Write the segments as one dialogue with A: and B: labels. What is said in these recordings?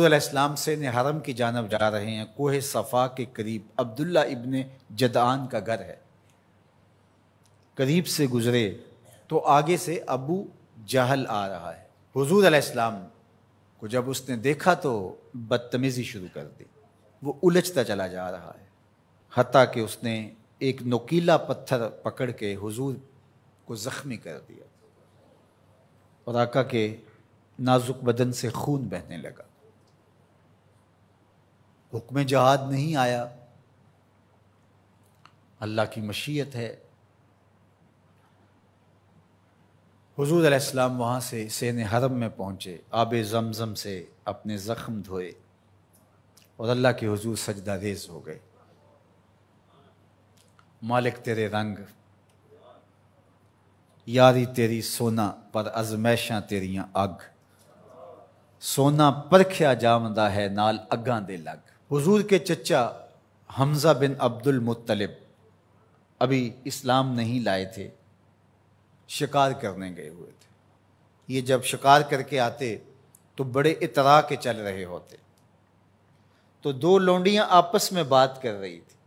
A: علیہ السلام سے حرم کی جانب جا رہے ہیں۔ کوہ صفا کے قریب عبداللہ ابن جدعان کا گھر ہے۔ قریب سے گزرے تو آگے سے ابو جہل آ رہا ہے۔ حضور علیہ السلام کو جب اس نے دیکھا تو بدتمیزی شروع کر دی، وہ الجھتا چلا جا رہا ہے، حتیٰ کہ اس نے ایک نوکیلا پتھر پکڑ کے حضور کو زخمی کر دیا اور آقا کے نازک بدن سے خون بہنے لگا۔ حکم جہاد نہیں آیا، اللہ کی مشیت ہے۔ حضور علیہ السلام وہاں سے سین حرم میں پہنچے، آب زمزم سے اپنے زخم دھوئے اور اللہ کے حضور سجدہ ریز ہو گئے۔ مالک تیرے رنگ، یاری تیری سونا پر ازمیشاں تیریاں اگ، سونا پرکھیا جامدہ ہے نال اگاں دے لگ۔ حضور کے چچا حمزہ بن عبد المطلب ابھی اسلام نہیں لائے تھے، شکار کرنے گئے ہوئے تھے۔ یہ جب شکار کر کے آتے تو بڑے اترا کے چل رہے ہوتے، تو دو لونڈیاں آپس میں بات کر رہی تھی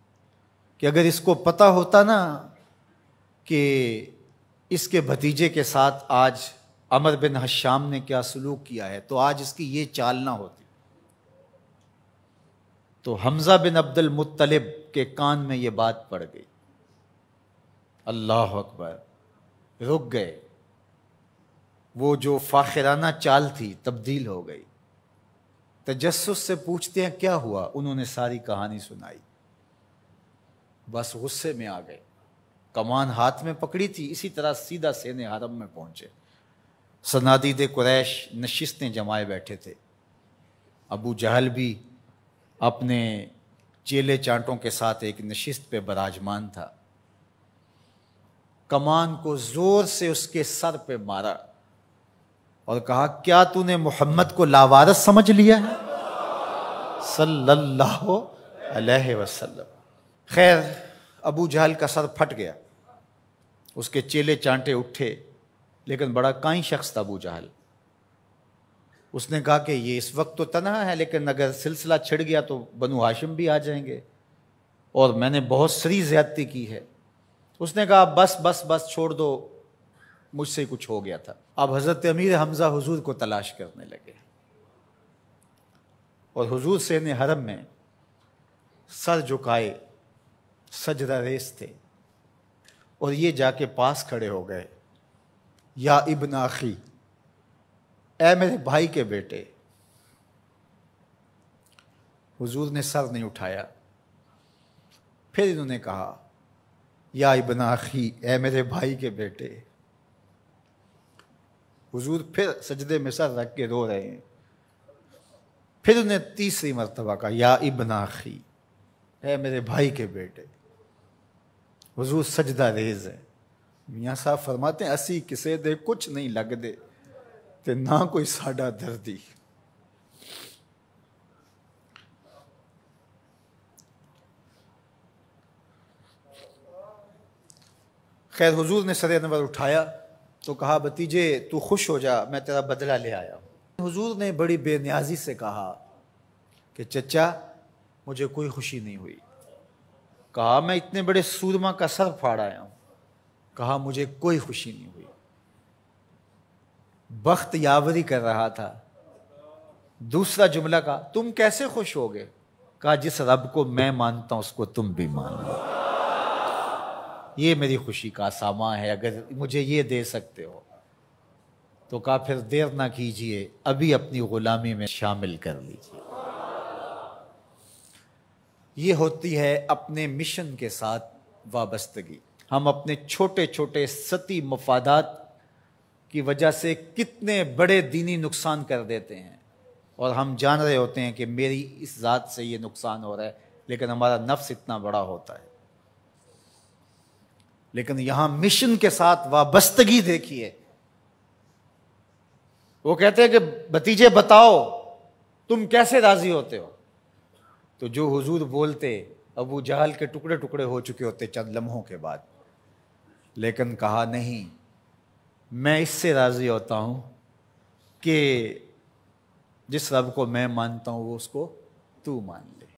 A: کہ اگر اس کو پتہ ہوتا نا کہ اس کے بھتیجے کے ساتھ آج عمر بن حشام نے کیا سلوک کیا ہے تو آج اس کی یہ چال نہ ہوتی۔ تو حمزہ بن عبد المطلب کے کان میں یہ بات پڑ گئی، اللہ اکبر، رک گئے۔ وہ جو فاخرانہ چال تھی تبدیل ہو گئی۔ تجسس سے پوچھتے ہیں کیا ہوا، انہوں نے ساری کہانی سنائی، بس غصے میں آ گئے، کمان ہاتھ میں پکڑی تھی، اسی طرح سیدھا سین حرم میں پہنچے۔ صنادید قریش نشستیں جمائے بیٹھے تھے، ابو جہل بھی اپنے چیلے چانٹوں کے ساتھ ایک نشست پہ براجمان تھا۔ کمان کو زور سے اس کے سر پہ مارا اور کہا کیا تو نے محمد کو لاوارث سمجھ لیا ہے صلی اللہ علیہ وسلم۔ خیر ابو جہل کا سر پھٹ گیا، اس کے چیلے چانٹے اٹھے، لیکن بڑا کائیں شخص تھا ابو جہل۔ اس نے کہا کہ یہ اس وقت تو تنہا ہے، لیکن اگر سلسلہ چھڑ گیا تو بنو ہاشم بھی آ جائیں گے، اور میں نے بہت سری زیادتی کی ہے۔ اس نے کہا بس بس بس چھوڑ دو، مجھ سے کچھ ہو گیا تھا۔ اب حضرت امیر حمزہ حضور کو تلاش کرنے لگے، اور حضور سین حرم میں سر جھکائے سجدہ ریز تھے، اور یہ جا کے پاس کھڑے ہو گئے، یا ابن اخی، اے میرے بھائی کے بیٹے۔ حضور نے سر نہیں اٹھایا، پھر انہوں نے کہا یا ابن اخی، اے میرے بھائی کے بیٹے۔ حضور پھر سجدے میں سر رکھ کے رو رہے ہیں، پھر انہیں تیسری مرتبہ کہا یا ابن اخی، اے میرے بھائی کے بیٹے۔ حضور سجدہ ریز ہے۔ میاں صاحب فرماتے ہیں اسی کسے دے کچھ نہیں لگ دے تے نہ کوئی ساڈا دردی۔ خیر حضور نے سر انور اٹھایا تو کہا بھتیجے تو خوش ہو جا، میں تیرا بدلہ لے آیا ہوں۔ حضور نے بڑی بے نیازی سے کہا کہ چچا مجھے کوئی خوشی نہیں ہوئی۔ کہا میں اتنے بڑے سورما کا سر پھاڑ آیا ہوں۔ کہا مجھے کوئی خوشی نہیں ہوئی۔ بخت یاوری کر رہا تھا۔ دوسرا جملہ کہا تم کیسے خوش ہو گئے؟ کہا جس رب کو میں مانتا ہوں اس کو تم بھی مانو، یہ میری خوشی کا سامان ہے، اگر مجھے یہ دے سکتے ہو تو کہا پھر دیر نہ کیجئے، ابھی اپنی غلامی میں شامل کر لیجئے۔ یہ ہوتی ہے اپنے مشن کے ساتھ وابستگی۔ ہم اپنے چھوٹے چھوٹے سطحی مفادات کی وجہ سے کتنے بڑے دینی نقصان کر دیتے ہیں، اور ہم جان رہے ہوتے ہیں کہ میری اس ذات سے یہ نقصان ہو رہا ہے، لیکن ہمارا نفس اتنا بڑا ہوتا ہے۔ لیکن یہاں مشن کے ساتھ وابستگی دیکھیے۔ وہ کہتے ہیں کہ بھتیجے بتاؤ تم کیسے راضی ہوتے ہو؟ تو جو حضور بولتے ابو جہل کے ٹکڑے ٹکڑے ہو چکے ہوتے چند لمحوں کے بعد، لیکن کہا نہیں، میں اس سے راضی ہوتا ہوں کہ جس رب کو میں مانتا ہوں وہ اس کو تو مان لے.